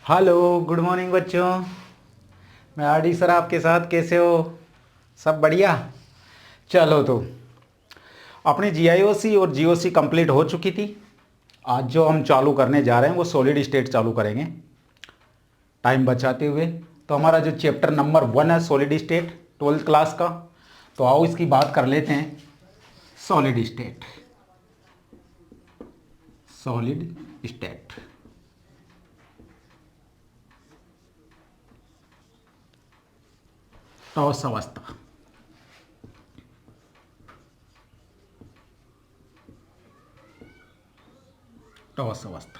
Hello, good morning बच्चों। मैं RD sir आपके साथ। कैसे हो? सब बढ़िया। चलो तो अपनी जीआईओसी और जीओसी कंप्लीट हो चुकी थी। आज जो हम चालू करने जा रहे हैं वो सॉलिड स्टेट चालू करेंगे टाइम बचाते हुए। तो हमारा जो चैप्टर नंबर 1 है सॉलिड स्टेट 12th क्लास का, तो आओ इसकी बात कर लेते हैं। सॉलिड स्टेट, सॉलिड स्टेट ठोस अवस्था। ठोस अवस्था।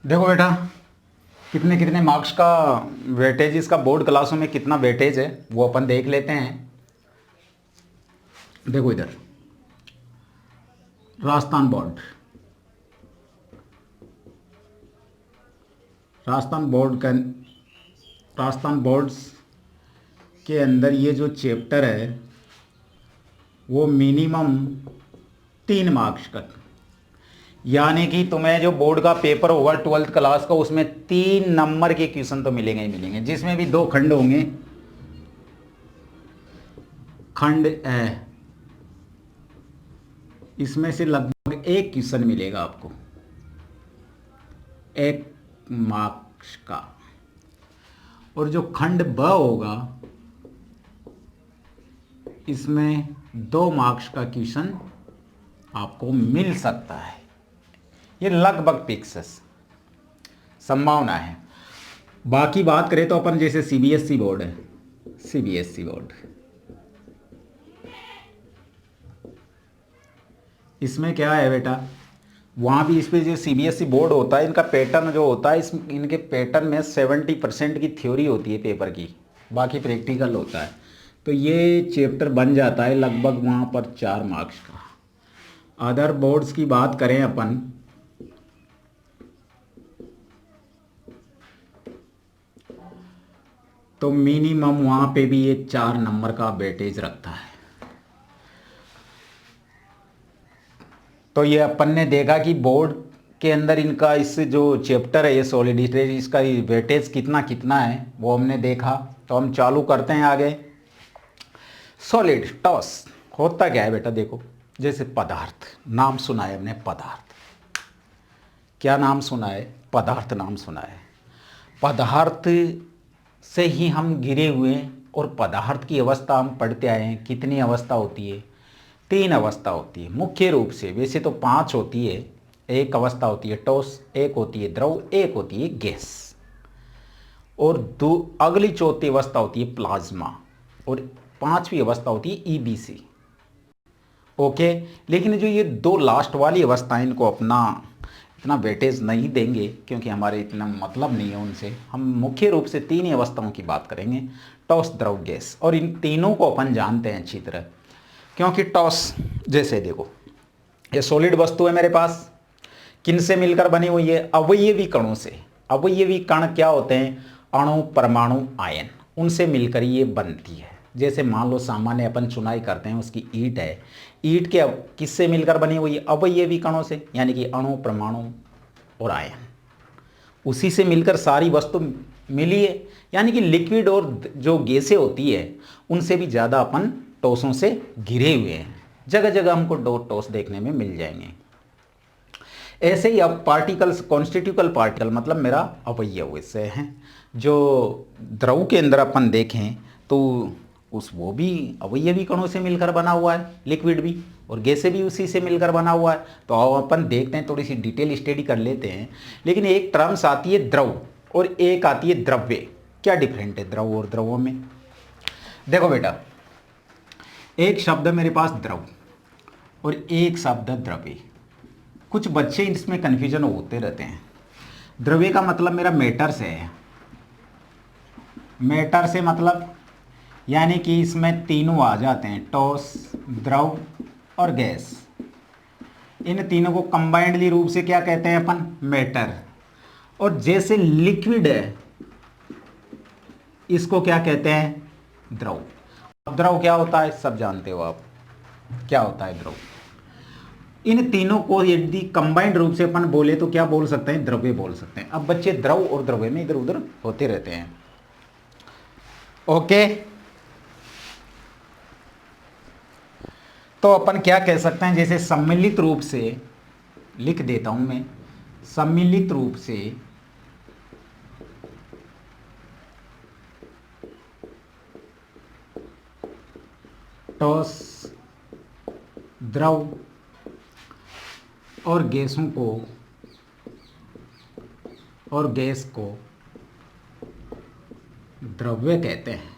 देखो बेटा, कितने कितने मार्क्स का वेटेज, इसका बोर्ड क्लासों में कितना वेटेज है वो अपन देख लेते हैं। देखो इधर, राजस्थान बोर्ड, राजस्थान बोर्ड का, राजस्थान बोर्ड्स के अंदर ये जो चैप्टर है वो मिनिमम 3 मार्क्स का, यानी कि तुम्हें जो बोर्ड का पेपर होगा 12th क्लास का उसमें 3 नंबर के क्वेश्चन तो मिलेंगे ही मिलेंगे, जिसमें भी 2 खंड होंगे। खंड ए, इसमें से लगभग 1 क्वेश्चन मिलेगा आपको 1 मार्क्स का। और जो खंड ब होगा इसमें 2 मार्क्स का क्वेश्चन आपको मिल सकता है। ये लगभग फिक्स संभावना है। बाकी बात करें तो अपन जैसे सीबीएसई बोर्ड है, सीबीएसई बोर्ड, इसमें क्या है बेटा, वहाँ भी इस पे जो सीबीएसई बोर्ड होता है इनका पैटर्न जो होता है, इस इनके पैटर्न में 70% की थ्योरी होती है पेपर की, बाकी प्रैक्टिकल होता है। तो ये चैप्टर बन जाता है लगभग वहाँ पर 4 मार्क्स का। अदर बोर्ड्स की बात करें अपन, तो मिनिमम वहाँ पे भी ये 4 नंबर का वेटेज रखता है। तो ये अपन ने देखा कि बोर्ड के अंदर इनका इस जो चैप्टर है ये सॉलिड स्टेट, इसका वेटेज कितना कितना है वो हमने देखा। तो हम चालू करते हैं आगे। सॉलिड टॉस होता क्या है बेटा, देखो जैसे पदार्थ, नाम सुना है हमने, पदार्थ। क्या नाम सुना है? पदार्थ नाम सुना है। पदार्थ से ही हम गिरे हुए हैं, और पदार्थ की अवस्था हम पढ़ते आए हैं। कितनी अवस्था होती है? 3 अवस्था होती है मुख्य रूप से, वैसे तो 5 होती है। एक अवस्था होती है ठोस, एक होती है द्रव, एक होती है गैस, और दो अगली चौथी अवस्था होती है प्लाज्मा, और 5वीं अवस्था होती है ईबीसी। ओके, लेकिन जो ये 2 लास्ट वाली अवस्थाएं इनको अपना इतना वेटेज नहीं देंगे, क्योंकि हमारे इतना मतलब नहीं है उनसे। हम मुख्य रूप से 3 ही अवस्थाओं की बात करेंगे, ठोस द्रव गैस। और इन तीनों को अपन जानते हैं अच्छी तरह, क्योंकि टॉस जैसे देखो ये सॉलिड वस्तु है मेरे पास, किन से मिलकर बनी हुई है? अवयवी कणों से। अवयवी कण क्या होते हैं? अणु, परमाणु, आयन, उनसे मिलकर ये बनती है। जैसे मान लो सामान्य अपन चुनाई करते हैं, उसकी ईंट है, ईंट के किससे मिलकर बनी हुई है? अवयवी कणों से, यानी कि अणु, परमाणु और आयन, उसी से मिलकर सारी वस्तु मिली है। यानी कि लिक्विड और जो गैसें होती है उनसे भी ज़्यादा अपन टॉसों से घिरे हुए हैं। जगह जगह हमको 2 टॉस देखने में मिल जाएंगे। ऐसे ही अब पार्टिकल्स, कॉन्स्टिट्यूटिवल पार्टिकल मतलब मेरा अवयव इससे हैं। जो द्रव के अंदर अपन देखें तो वो भी अवयवी कणों से मिलकर बना हुआ है, लिक्विड भी, और गैसें भी उसी से मिलकर बना हुआ है। तो आओ अपन देखते हैं, थोड़ी सी डिटेल स्टडी कर लेते हैं। लेकिन एक टर्म्स आती है द्रव और एक आती है द्रव्य। क्या डिफरेंट है द्रव और द्रवों में? देखो बेटा, एक शब्द है मेरे पास द्रव और एक शब्द है द्रव्य। कुछ बच्चे इसमें कन्फ्यूजन होते रहते हैं। द्रव्य का मतलब मेरा मैटर से है। मैटर से मतलब यानी कि इसमें तीनों आ जाते हैं, ठोस, द्रव और गैस। इन तीनों को कंबाइंडली रूप से क्या कहते हैं अपन? मैटर। और जैसे लिक्विड है इसको क्या कहते हैं? द्रव। द्रव क्या होता है सब जानते हो आप, क्या होता है द्रव। इन तीनों को यदि कंबाइंड रूप से अपन बोले तो क्या बोल सकते हैं, द्रव्य बोल सकते हैं। अब बच्चे द्रव और द्रव्य में इधर उधर होते रहते हैं। ओके, तो अपन क्या कह सकते हैं, जैसे सम्मिलित रूप से लिख देता हूं मैं, सम्मिलित रूप से ठोस, द्रव और गैसों को और गैस को द्रव्य कहते हैं।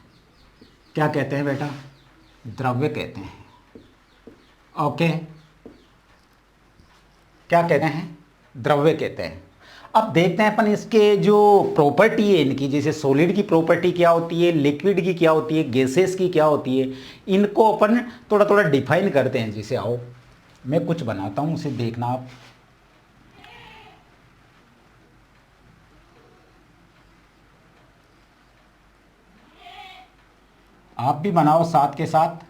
क्या कहते हैं बेटा, द्रव्य कहते हैं। ओके, क्या कहते हैं, द्रव्य कहते हैं। अब देखते हैं अपन इसके जो प्रॉपर्टी है इनकी, जैसे सॉलिड की प्रॉपर्टी क्या होती है, लिक्विड की क्या होती है, गैसेस की क्या होती है, इनको अपन थोड़ा थोड़ा डिफाइन करते हैं। जैसे आओ मैं कुछ बनाता हूं, उसे देखना आप भी बनाओ साथ के साथ।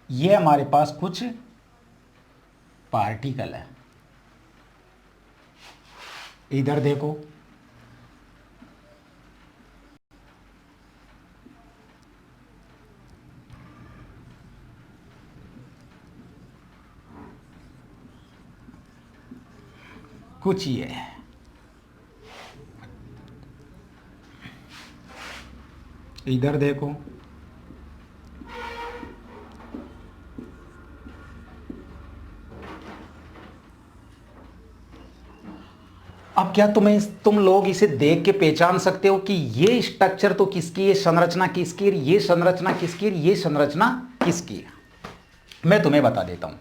ये हमारे पास कुछ पार्टिकल है, इधर देखो, कुछ ये है, इधर देखो, अब क्या तुम लोग इसे देख के पहचान सकते हो कि ये स्ट्रक्चर तो किसकी है, संरचना किसकी है, ये संरचना किसकी है, ये संरचना किसकी है। मैं तुम्हें बता देता हूं,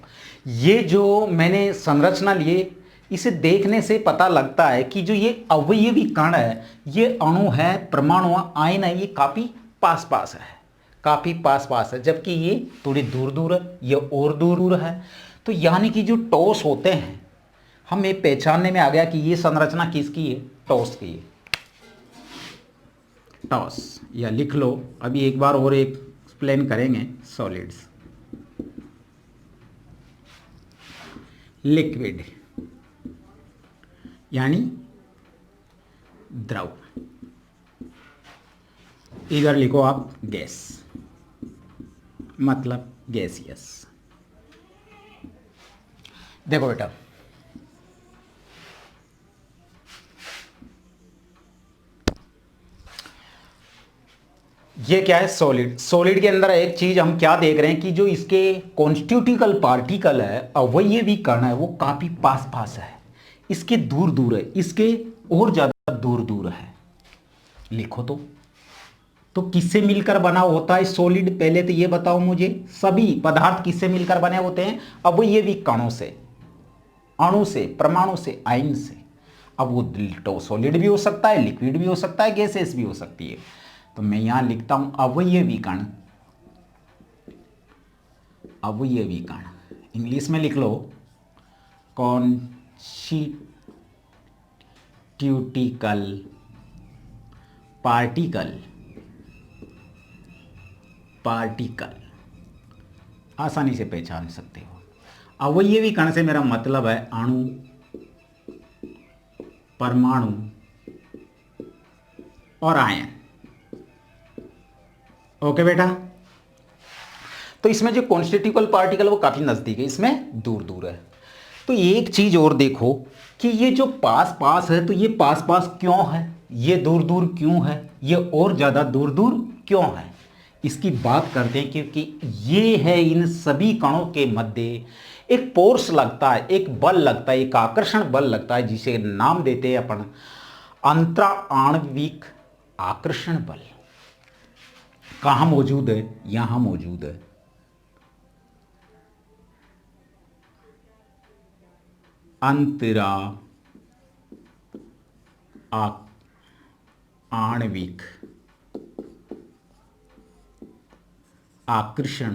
ये जो मैंने संरचना लिए, इसे देखने से पता लगता है कि जो ये अवयवी कण है, ये अणु है, परमाणु आयन है, ये काफी पास पास है, काफी पास पास है, जबकि ये थोड़ी दूर दूर है, ये और दूर दूर है। तो यानी कि जो टॉस होते हैं, हमें पहचानने में आ गया कि ये संरचना किसकी है, टॉस की है, टॉस। या लिख लो, अभी एक बार और एक्सप्लेन करेंगे। सॉलिड्स, लिक्विड यानी द्रव, इधर लिखो आप गैस, मतलब गैसियस। देखो बेटा, ये क्या है, सॉलिड। सॉलिड के अंदर एक चीज हम क्या देख रहे हैं कि जो इसके कॉन्स्टिट्यूटिवल पार्टिकल है, अवयवी कण है, वो काफी पास पास है, इसके दूर दूर है, इसके और ज्यादा दूर दूर है। लिखो तो किससे मिलकर बना होता है सॉलिड, पहले तो ये बताओ मुझे। सभी पदार्थ किससे मिलकर बने होते हैं, अवयवी कणों से, अणु से, परमाणु से, आयन से। अब वो तो सॉलिड भी हो सकता है, लिक्विड भी हो सकता है, गैसेस भी हो सकती है। तो मैं यहां लिखता हूं अवयवी कण, अवयवी कण, इंग्लिश में लिख लो कॉन्स्टिट्यूटिकल पार्टिकल, पार्टिकल आसानी से पहचान सकते हो। अवयवी कण से मेरा मतलब है अणु, परमाणु और आयन। ओके बेटा, तो इसमें जो कॉन्स्टिट्यूटिवल पार्टिकल वो काफी नजदीक है, इसमें दूर दूर है। तो एक चीज और देखो कि ये जो पास पास है, तो ये पास पास क्यों है, ये दूर दूर क्यों है, ये और ज्यादा दूर दूर क्यों है, इसकी बात करते हैं। क्योंकि ये है इन सभी कणों के मध्य एक फोर्स लगता है, एक बल लगता है, एक आकर्षण बल लगता है, जिसे नाम देते हैं अपन अंतरा आणविक आकर्षण बल। कहां मौजूद है, यहां मौजूद है। अंतरा आणविक आकर्षण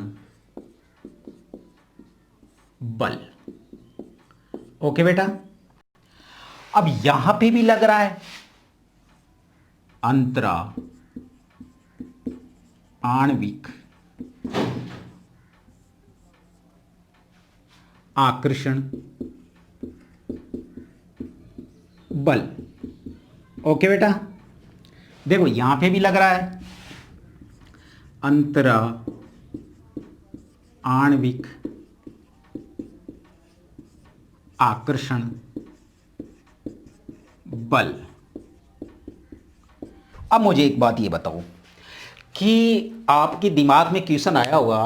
बल। ओके बेटा, अब यहां पे भी लग रहा है अंतरा आणविक आकर्षण बल। ओके बेटा, देखो यहां पे भी लग रहा है अंतरा आणविक आकर्षण बल। अब मुझे एक बात ये बताओ कि आपके दिमाग में क्वेश्चन आया होगा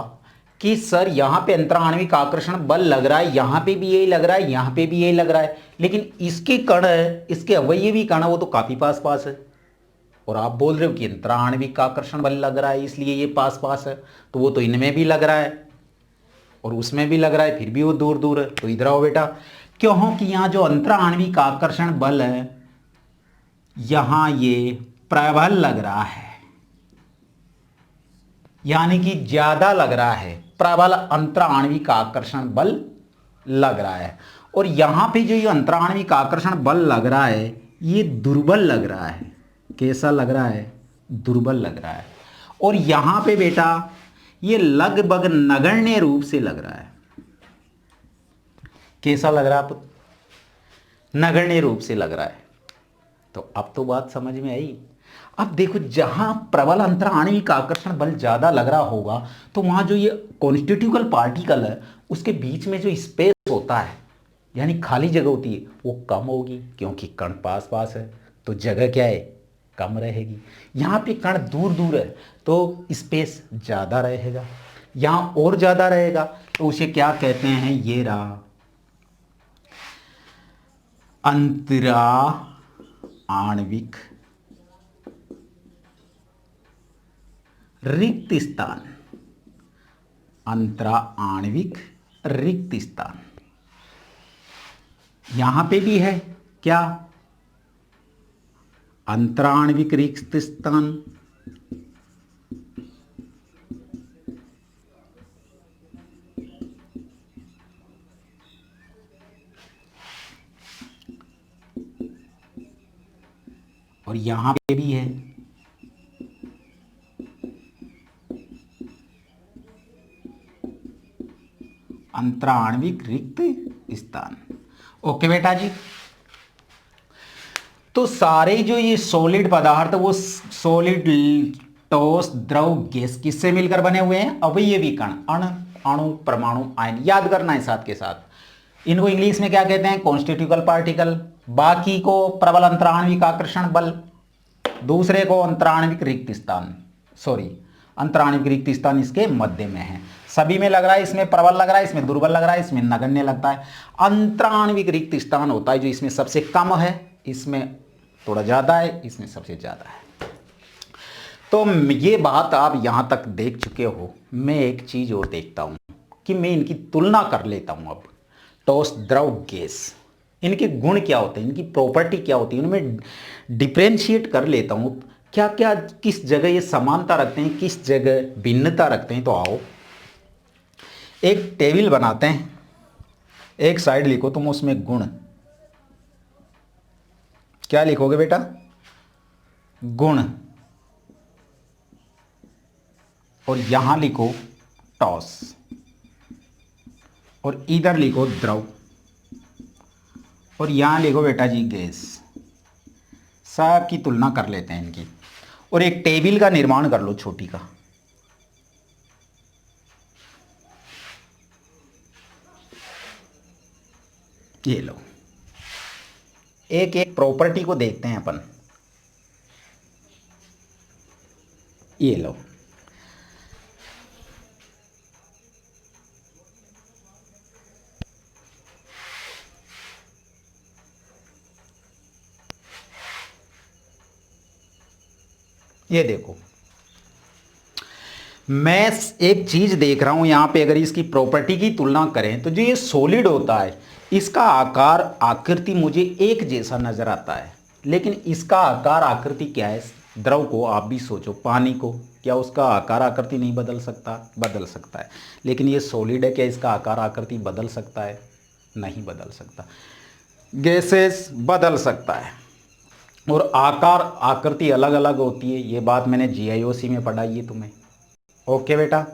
कि सर यहाँ पे अंतराणविक आकर्षण बल लग रहा है, यहाँ पे भी यही लग रहा है, यहाँ पे भी यही लग रहा है, लेकिन इसके कण है, इसके अवयवी कण है, वो तो काफी पास पास है। और आप बोल रहे हो कि अंतराणविक आकर्षण बल लग रहा है इसलिए ये पास पास है, तो वो तो इनमें भी लग रहा है और उसमें भी लग रहा है, फिर भी वो दूर दूर है। तो इधर आओ बेटा, क्योंकि यहाँ जो अंतराणविक आकर्षण बल है यहां ये प्रबल लग रहा है, यानी कि ज्यादा लग रहा है, प्रबल अंतराणविक आकर्षण बल लग रहा है। और यहां पे जो ये अंतराणविक आकर्षण बल लग रहा है ये दुर्बल लग रहा है। कैसा लग रहा है? दुर्बल लग रहा है। और यहां पे बेटा ये लगभग नगण्य रूप से लग रहा है। कैसा लग रहा है? नगण्य रूप से लग रहा है। तो अब तो बात समझ में आई। अब देखो, जहां प्रबल अंतराणविक आकर्षण बल ज्यादा लग रहा होगा तो वहां जो ये कॉन्स्टिट्यूटिवल पार्टिकल है उसके बीच में जो स्पेस होता है, यानी खाली जगह होती है, वो कम होगी, क्योंकि कण पास पास है तो जगह क्या है? कम रहेगी। यहाँ पे कण दूर दूर है तो स्पेस ज़्यादा रहेगा, यहाँ और ज़्यादा रहेगा, तो उसे क्या कहते हैं? ये रहा अंतरा आणविक रिक्त स्थान। अंतरा आणविक रिक्त स्थान। यहां पे भी है क्या? अंतराणविक रिक्त स्थान। और यहां पे भी है अंतराणविक रिक्त स्थान। ओके बेटा जी, तो सारे जो ये सॉलिड पदार्थ वो सॉलिड, ठोस, द्रव, गैस किससे मिलकर बने हुए हैं? अवयवी कण, अणु, परमाणु, आयन। याद करना है साथ के साथ। इनको इंग्लिश में क्या कहते हैं? कॉन्स्टिट्यूटिवल पार्टिकल। बाकी को प्रबल अंतराणविक आकर्षण बल, दूसरे को अंतराणविक रिक्त स्थान, सॉरी अंतराणविक रिक्त स्थान इसके मध्य में है। सभी में लग रहा है, इसमें प्रबल लग रहा है, इसमें दुर्बल लग रहा है, इसमें नगण्य लगता है। अंतराणविक रिक्त स्थान होता है जो इसमें सबसे कम है, इसमें थोड़ा ज्यादा है, इसमें सबसे ज्यादा है। तो ये बात आप यहां तक देख चुके हो। मैं एक चीज और देखता हूं कि मैं इनकी तुलना कर लेता हूं। अब ठोस, द्रव, गैस, इनके गुण क्या होते हैं, इनकी प्रॉपर्टी क्या होती है, उनमें डिफ्रेंशिएट कर लेता हूं। क्या क्या, किस जगह ये समानता रखते हैं, किस जगह भिन्नता रखते हैं। तो आओ एक टेबल बनाते हैं, एक साइड लिखो तुम उसमें गुण। क्या लिखोगे बेटा? गुण। और यहां लिखो टॉस, और इधर लिखो द्रव, और यहां लिखो बेटा जी गैस। सब की तुलना कर लेते हैं इनकी, और एक टेबल का निर्माण कर लो छोटी का। ये लो, एक एक प्रॉपर्टी को देखते हैं अपन। ये लो, ये देखो, मैं एक चीज देख रहा हूं यहां पे। अगर इसकी प्रॉपर्टी की तुलना करें तो जो ये सॉलिड होता है इसका आकार, आकृति मुझे एक जैसा नजर आता है, लेकिन इसका आकार, आकृति क्या है? द्रव को आप भी सोचो, पानी को क्या उसका आकार आकृति नहीं बदल सकता? बदल सकता है। लेकिन ये सॉलिड है, क्या इसका आकार आकृति बदल सकता है? नहीं बदल सकता। गैसेस बदल सकता है और आकार आकृति अलग अलग होती है। ये बात मैंने GIOC में पढ़ाई है तुम्हें। ओके बेटा,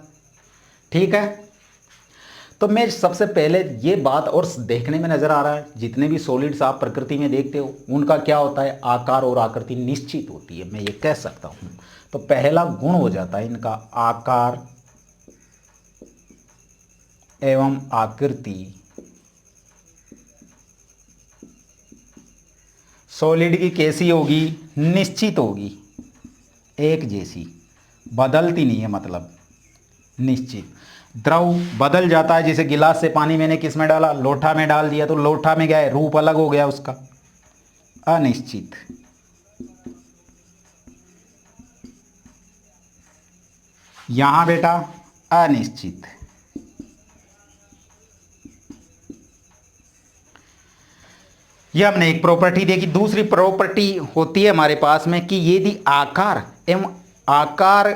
ठीक है। तो मैं सबसे पहले ये बात, और देखने में नज़र आ रहा है जितने भी सॉलिड्स आप प्रकृति में देखते हो उनका क्या होता है, आकार और आकृति निश्चित होती है, मैं ये कह सकता हूँ। तो पहला गुण हो जाता है इनका आकार एवं आकृति। सॉलिड की कैसी होगी? निश्चित होगी, एक जैसी, बदलती नहीं है, मतलब निश्चित। द्रव बदल जाता है, जैसे गिलास से पानी मैंने किस में डाला? लोटा में डाल दिया, तो लोटा में क्या है? रूप अलग हो गया उसका, अनिश्चित। यहां बेटा अनिश्चित। यह हमने एक प्रॉपर्टी देखी। दूसरी प्रॉपर्टी होती है हमारे पास में कि यदि आकार एवं आकार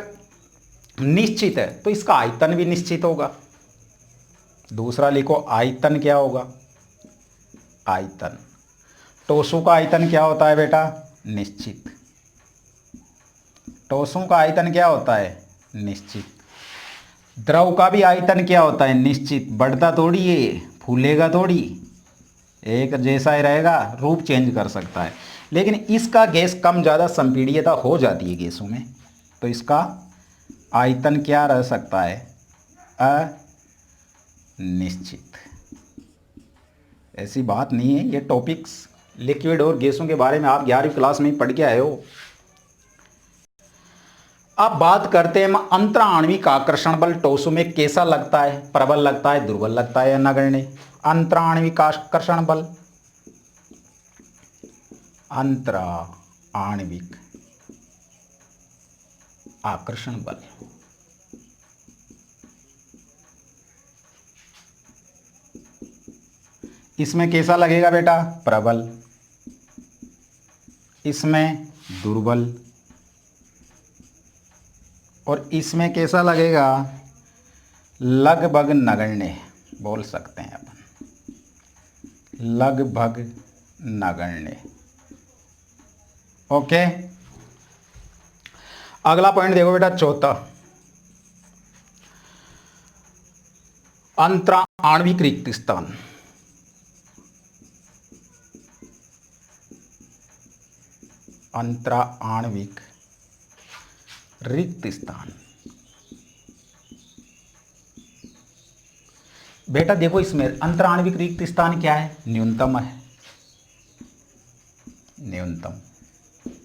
निश्चित है तो इसका आयतन भी निश्चित होगा। दूसरा लिखो, आयतन क्या होगा? आयतन। ठोसों का आयतन क्या होता है बेटा? निश्चित। ठोसों का आयतन क्या होता है? निश्चित। द्रव का भी आयतन क्या होता है? निश्चित। बढ़ता थोड़ी है, फूलेगा थोड़ी, एक जैसा ही रहेगा, रूप चेंज कर सकता है। लेकिन इसका गैस कम ज़्यादा संपीड़ितता हो जाती है गैसों में, तो इसका आयतन क्या रह सकता है? अनिश्चित। ऐसी बात नहीं है, ये टॉपिक्स लिक्विड और गैसों के बारे में आप 11वीं क्लास में ही पढ़ के आए हो। अब बात करते हैं अंतराण्विक आकर्षण बल ठोसों में कैसा लगता है? प्रबल लगता है, दुर्बल लगता है या नगण्य? अंतराण्विक आकर्षण बल, अंतराण्विक आकर्षण बल, इसमें कैसा लगेगा बेटा? प्रबल। इसमें दुर्बल। और इसमें कैसा लगेगा? लगभग नगण्य बोल सकते हैं अपन, लगभग नगण्य। ओके, अगला पॉइंट देखो बेटा, चौथा, अंतराण्विक रिक्त स्थान। अंतराण्विक रिक्त स्थान। बेटा देखो, इसमें अंतराण्विक रिक्त स्थान क्या है? न्यूनतम है, न्यूनतम।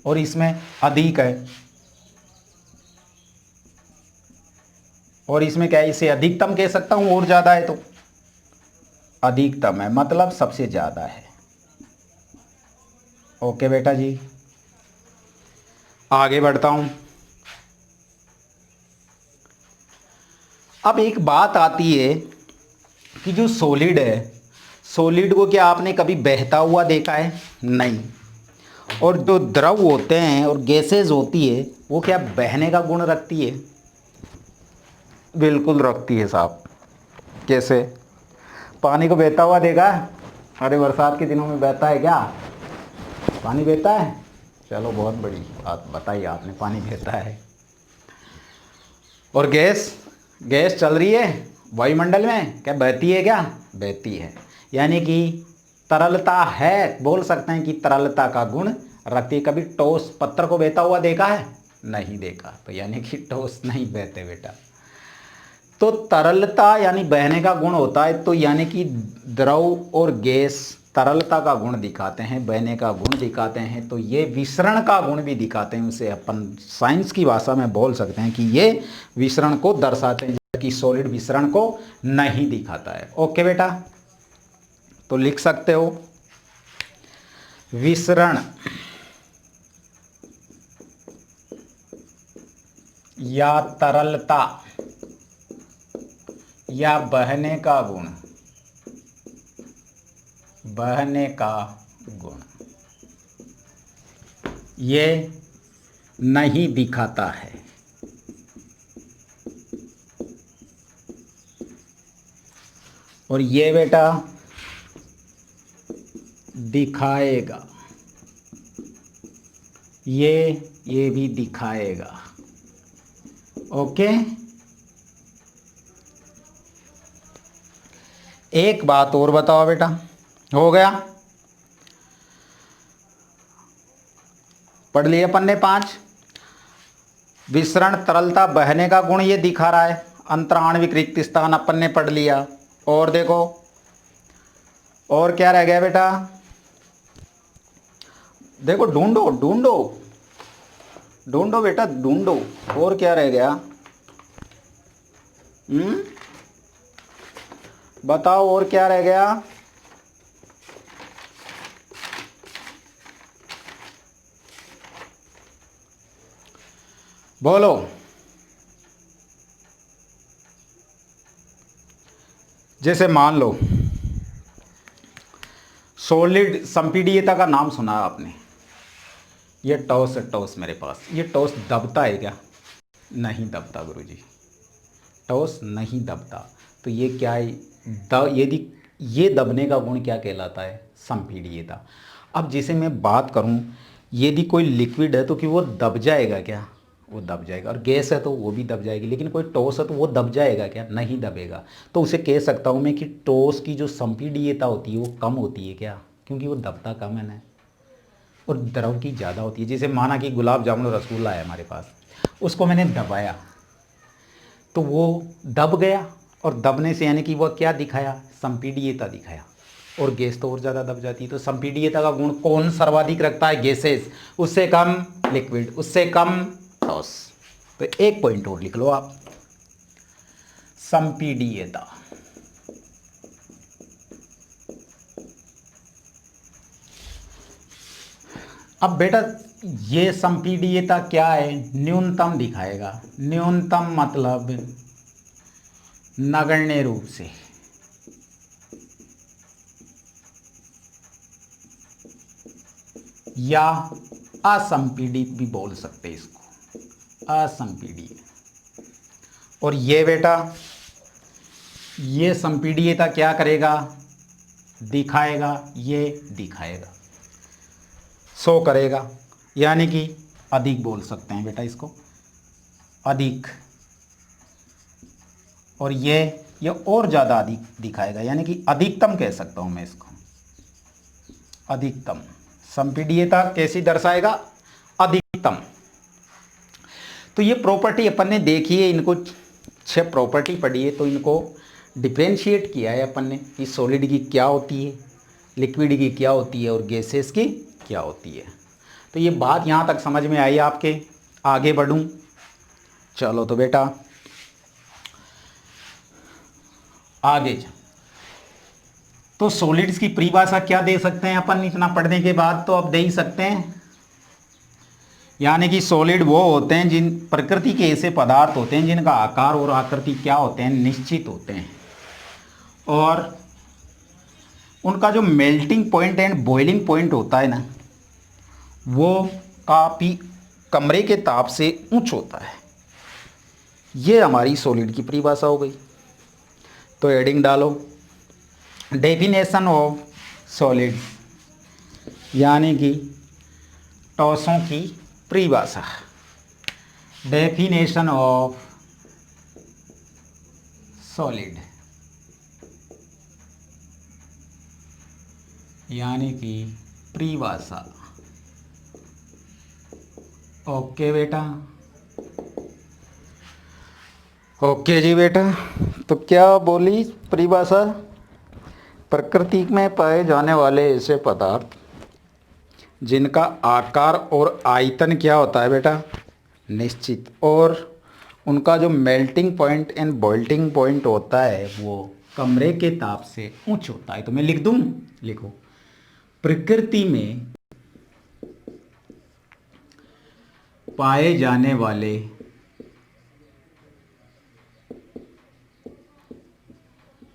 और इसमें अधिक है, और इसमें क्या है? इसे अधिकतम कह सकता हूं, और ज्यादा है तो अधिकतम है, मतलब सबसे ज्यादा है। ओके बेटा जी, आगे बढ़ता हूं। अब एक बात आती है कि जो सॉलिड है, सॉलिड को क्या आपने कभी बहता हुआ देखा है? नहीं। और जो द्रव होते हैं और गैसेज होती है, वो क्या बहने का गुण रखती है? बिल्कुल रखती है साहब। कैसे? पानी को बहता हुआ देखा? अरे बरसात के दिनों में बहता है क्या? पानी बहता है? चलो बहुत बड़ी बात बताई आपने, पानी बहता है। और गैस, गैस चल रही है वायुमंडल में, क्या बहती है? क्या बहती है, यानी कि तरलता है, बोल सकते हैं कि तरलता का गुण रखती है। कभी ठोस पत्थर को बहता हुआ देखा है? नहीं देखा, तो यानी कि ठोस नहीं बहते बेटा। तो तरलता यानी बहने का गुण होता है, तो यानी कि द्रव और गैस तरलता का गुण दिखाते हैं, बहने का गुण दिखाते हैं, तो ये विसरण का गुण भी दिखाते हैं। उसे अपन साइंस की भाषा में बोल सकते हैं कि ये विसरण को दर्शाते हैं, जबकि सॉलिड विसरण को नहीं दिखाता है। ओके बेटा, तो लिख सकते हो विसरण या तरलता या बहने का गुण, बहने का गुण ये नहीं दिखाता है, और ये बेटा दिखाएगा, ये भी दिखाएगा। ओके, एक बात और बताओ बेटा, हो गया? पढ़ लिए अपन ने 5। विसरण तरलता बहने का गुण ये दिखा रहा है। अंतराणविक रिक्त स्थान अपन ने पढ़ लिया। और देखो, और क्या रह गया बेटा? देखो, ढूंढो ढूंढो ढूंढो बेटा ढूंढो, और क्या रह गया? बताओ, और क्या रह गया? बोलो। जैसे मान लो सॉलिड संपीड़ितता का नाम सुना आपने। ये टॉस है, टॉस मेरे पास। ये टॉस दबता है क्या? नहीं दबता गुरुजी, टॉस नहीं दबता। तो ये क्या है? यदि ये दबने का गुण क्या कहलाता है? संपीड़ितता। अब जैसे मैं बात करूं, यदि कोई लिक्विड है तो कि वो दब जाएगा क्या? वो दब जाएगा। और गैस है तो वो भी दब जाएगी। लेकिन कोई ठोस है तो वो दब जाएगा क्या? नहीं दबेगा। तो उसे कह सकता हूँ मैं कि ठोस की जो संपीड़ितता होती है वो कम होती है क्या? क्योंकि वो दबता कम है ना, और द्रव की ज़्यादा होती है। जैसे माना कि गुलाब जामुन और रसगुल्ला है हमारे पास, उसको मैंने दबाया तो वो दब गया, और दबने से यानी कि वो क्या दिखाया? संपीड़ितता दिखाया। और गैस तो और ज़्यादा दब जाती है। तो संपीड़ितता का गुण कौन सर्वाधिक रखता है? गैसेस। उससे कम लिक्विड, उससे कम ठोस। तो एक पॉइंट और लिख लो आप, संपीड़ितता। अब बेटा ये संपीड़ितता क्या है? न्यूनतम दिखाएगा। न्यूनतम मतलब नगण्य रूप से, या असंपीड़ित भी बोल सकते हैं इसको, असंपीड़ित। और ये बेटा, ये संपीड़ितता क्या करेगा? दिखाएगा, ये दिखाएगा, शो करेगा। यानी कि अधिक बोल सकते हैं बेटा इसको, अधिक। और ये और ज़्यादा अधिक दिखाएगा, यानी कि अधिकतम कह सकता हूँ मैं इसको, अधिकतम। संपीड़ितता कैसी दर्शाएगा? अधिकतम। तो ये प्रॉपर्टी अपन ने देखी है, इनको 6 प्रॉपर्टी पढ़ी है। तो इनको डिफ्रेंशिएट किया है अपन ने कि सॉलिड की क्या होती है, लिक्विड की क्या होती है, और गैसेस की क्या होती है। तो ये बात यहाँ तक समझ में आई आपके? आगे बढ़ूँ? चलो तो बेटा आगे तो सॉलिड्स की परिभाषा क्या दे सकते हैं अपन इतना पढ़ने के बाद? तो अब दे ही सकते हैं। यानी कि सॉलिड वो होते हैं जिन प्रकृति के ऐसे पदार्थ होते हैं जिनका आकार और आकृति क्या होते हैं? निश्चित होते हैं। और उनका जो melting point and boiling point होता है ना, वो काफ़ी कमरे के ताप से उच्च होता है। ये हमारी सॉलिड की परिभाषा हो गई। तो हेडिंग डालो, डेफिनेशन ऑफ सॉलिड, यानी कि ठोसों की परिभाषा। डेफिनेशन ऑफ सॉलिड, यानी कि परिभाषा। ओके बेटा, ओके जी बेटा। तो क्या बोली परिभाषा? प्रकृति में पाए जाने वाले ऐसे पदार्थ जिनका आकार और आयतन क्या होता है बेटा? निश्चित। और उनका जो melting point and boiling point होता है वो कमरे के ताप से उच्च होता है। तो मैं लिख दूं? लिखो, प्रकृति में पाए जाने वाले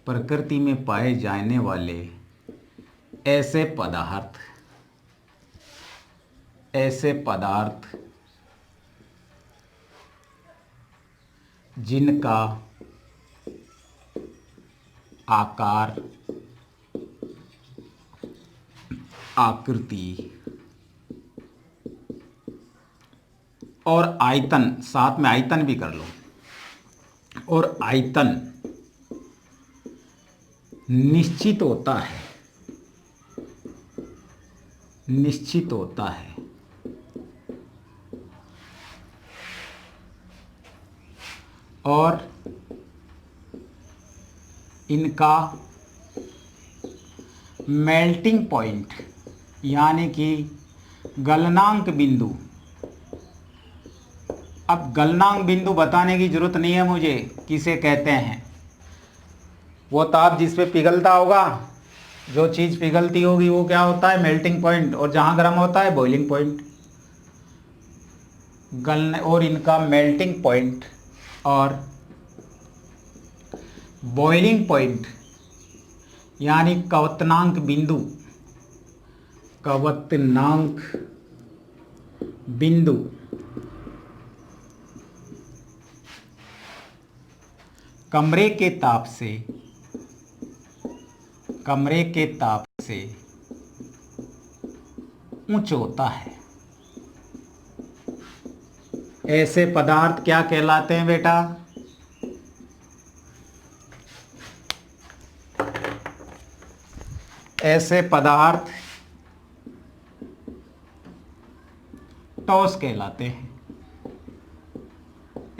प्रकृति में पाए जाने वाले ऐसे पदार्थ जिनका आकार, आकृति और आयतन, साथ में आयतन भी कर लो, और आयतन निश्चित होता है, निश्चित होता है। और इनका मेल्टिंग पॉइंट यानी कि गलनांक बिंदु, अब गलनांक बिंदु बताने की जरूरत नहीं है मुझे किसे कहते हैं, वो ताप जिस पे पिघलता होगा, जो चीज़ पिघलती होगी वो क्या होता है, मेल्टिंग पॉइंट, और जहाँ गर्म होता है बॉइलिंग पॉइंट। गलने और इनका मेल्टिंग पॉइंट और बॉइलिंग पॉइंट यानी क्वथनांक बिंदु, क्वथनांक बिंदु कमरे के ताप से, कमरे के ताप से उच्च होता है। ऐसे पदार्थ क्या कहलाते हैं बेटा, ऐसे पदार्थ टॉस कहलाते हैं।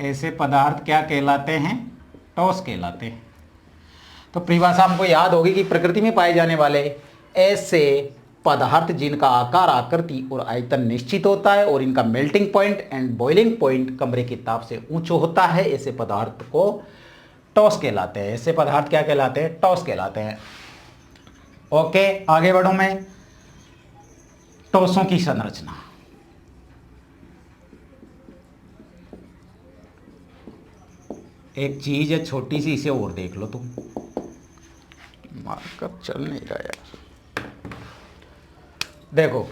ऐसे पदार्थ क्या कहलाते हैं, टॉस कहलाते हैं। तो परिभाषा हमको याद होगी कि प्रकृति में पाए जाने वाले ऐसे पदार्थ जिनका आकार, आकृति और आयतन निश्चित होता है और इनका melting point and boiling point कमरे के ताप से ऊंचा होता है, ऐसे पदार्थ को टॉस कहलाते हैं। ऐसे पदार्थ क्या कहलाते हैं, टॉस कहलाते हैं। ओके, आगे बढ़ूं मैं। टॉसों की संरचना, एक चीज है छोटी सी, इसे और देख लो तुम, मार्कर चल नहीं रहा यार। देखो,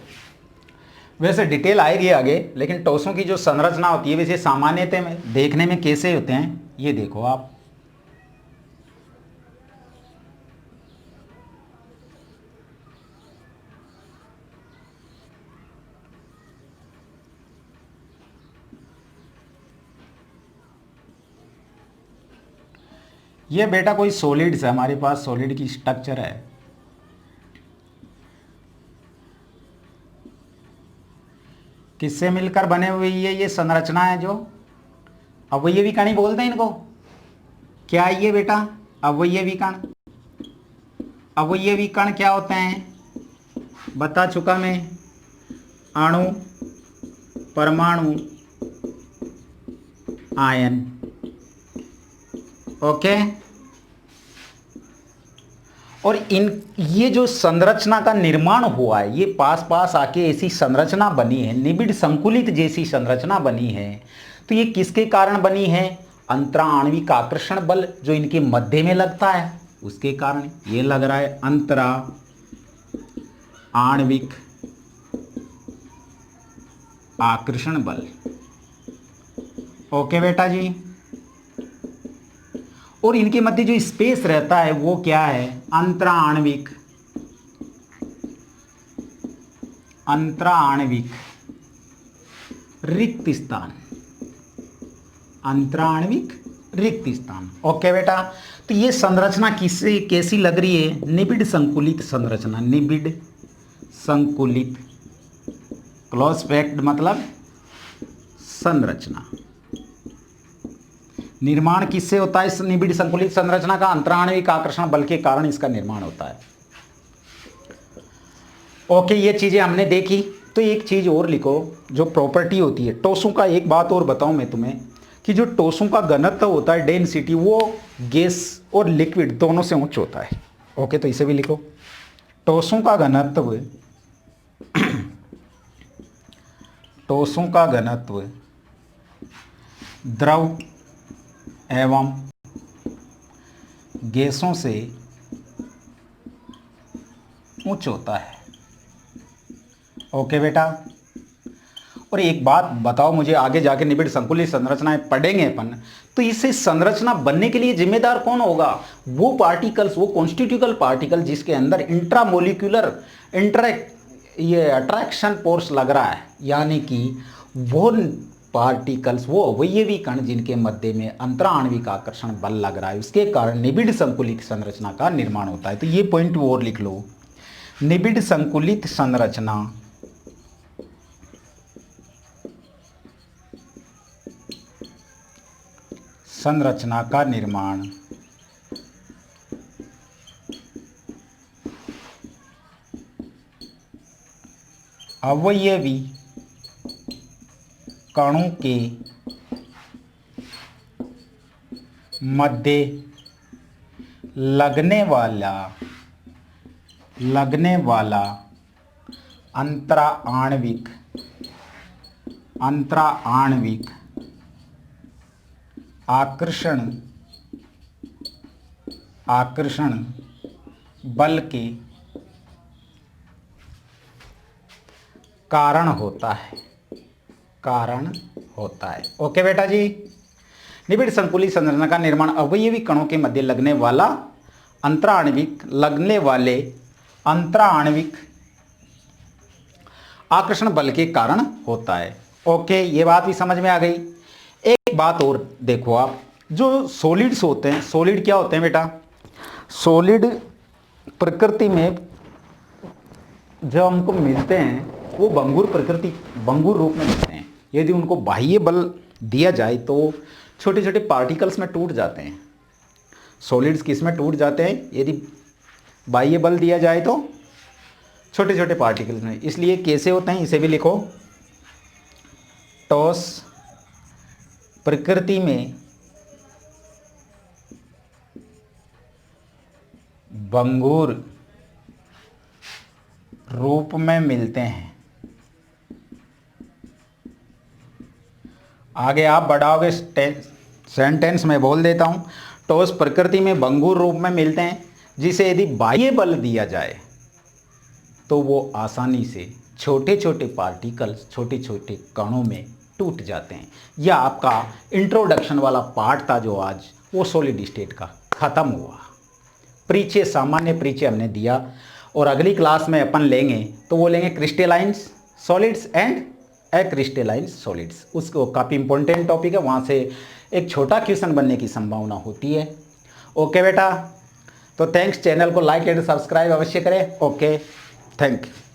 वैसे डिटेल आएगी आगे, लेकिन टॉसों की जो संरचना होती है वैसे सामान्यतः में देखने में कैसे होते हैं, ये देखो आप। ये बेटा कोई सॉलिड्स है, हमारे पास सॉलिड की स्ट्रक्चर है। किससे मिलकर बने हुए ये संरचना है जो अवयवी कण बोलते हैं इनको। क्या है ये बेटा, अवयवी कण। अवयवी कण क्या होते हैं बता चुका मैं, अणु, परमाणु, आयन। ओके, और इन ये जो संरचना का निर्माण हुआ है, ये पास पास आके ऐसी संरचना बनी है, निबिड़ संकुलित जैसी संरचना बनी है। तो ये किसके कारण बनी है, अंतरा आणविक आकर्षण बल जो इनके मध्य में लगता है उसके कारण ये लग रहा है, अंतरा आणविक आकर्षण बल। ओके बेटा जी, और इनके मध्य जो स्पेस रहता है वो क्या है, अंतरा आणविक, अंतरा आणविक रिक्त स्थान, अंतरा आणविक रिक्त स्थान। ओके बेटा, तो ये संरचना किससे कैसी लग रही है, निबिड़ संकुलित संरचना, निबिड़ संकुलित, क्लोज पैक्ड मतलब संरचना। निर्माण किससे होता है इस निबिड़ संकुलित संरचना का, अंतराणविक आकर्षण बल के कारण इसका निर्माण होता है। ओके, ये चीजें हमने देखी। तो एक चीज और लिखो जो प्रॉपर्टी होती है टॉसों का। एक बात और बताऊं मैं तुम्हें कि जो टॉसों का घनत्व होता है, डेंसिटी, वो गैस और लिक्विड दोनों से उच्च होता है। ओके, तो इसे भी लिखो, टॉसों का घनत्व, टॉसों का घनत्व द्रव एवं गैसों से उच्च होता है। ओके बेटा, और एक बात बताओ मुझे, आगे जाके निबिड़ संकुलित संरचनाएं पढ़ेंगे अपन, तो इसे संरचना बनने के लिए जिम्मेदार कौन होगा? वो पार्टिकल्स, वो कॉन्स्टिट्यूटिवल पार्टिकल जिसके अंदर इंट्रामोलिकुलर ये अट्रैक्शन फोर्स लग रहा है, यानी कि वो पार्टिकल्स, वो अवयवी कण जिनके मध्य में अंतराण्विक आकर्षण बल लग रहा है, उसके कारण निबिड़ संकुलित संरचना का निर्माण होता है। तो ये पॉइंट और लिख लो, निबिड़ संकुलित संरचना का निर्माण अवयवी कणों के मध्य लगने वाला अंतराण्विक आकर्षण बल के कारण होता है। ओके बेटा जी। निबिड़ संकुलित संरचना का निर्माण अवयवी कणों के मध्य लगने वाले अंतराण्विक आकर्षण बल के कारण होता है। ओके, ये बात भी समझ में आ गई। एक बात और देखो आप, जो सॉलिड्स होते हैं, सॉलिड क्या होते हैं बेटा? सॉलिड प्रकृति में जो हमको मिलते हैं वो भंगुर रूप में मिलते हैं। यदि उनको बाह्य बल दिया जाए तो छोटे छोटे पार्टिकल्स में टूट जाते हैं। सॉलिड्स किस में टूट जाते हैं? यदि बाह्य बल दिया जाए तो छोटे छोटे पार्टिकल्स में। इसलिए कैसे होते हैं इसे भी लिखो, ठोस प्रकृति में भंगुर रूप में मिलते हैं। आगे आप बढ़ाओगे सेंटेंस में बोल देता हूं, ठोस प्रकृति में भंगुर रूप में मिलते हैं, जिसे यदि बाह्य बल दिया जाए तो वो आसानी से छोटे छोटे पार्टिकल्स, छोटे छोटे कणों में टूट जाते हैं। यह आपका इंट्रोडक्शन वाला पार्ट था जो आज वो सॉलिड स्टेट का खत्म हुआ। परिचय, सामान्य परिचय हमने दिया, और अगली क्लास में अपन लेंगे तो वो लेंगे क्रिस्टलाइन सॉलिड्स एंड एक्रिस्टलाइन सॉलिड्स। उसको काफ़ी इंपॉर्टेंट टॉपिक है, वहाँ से एक छोटा क्वेश्चन बनने की संभावना होती है। ओके बेटा, तो थैंक्स। चैनल को लाइक एंड सब्सक्राइब अवश्य करें। Okay, thank you.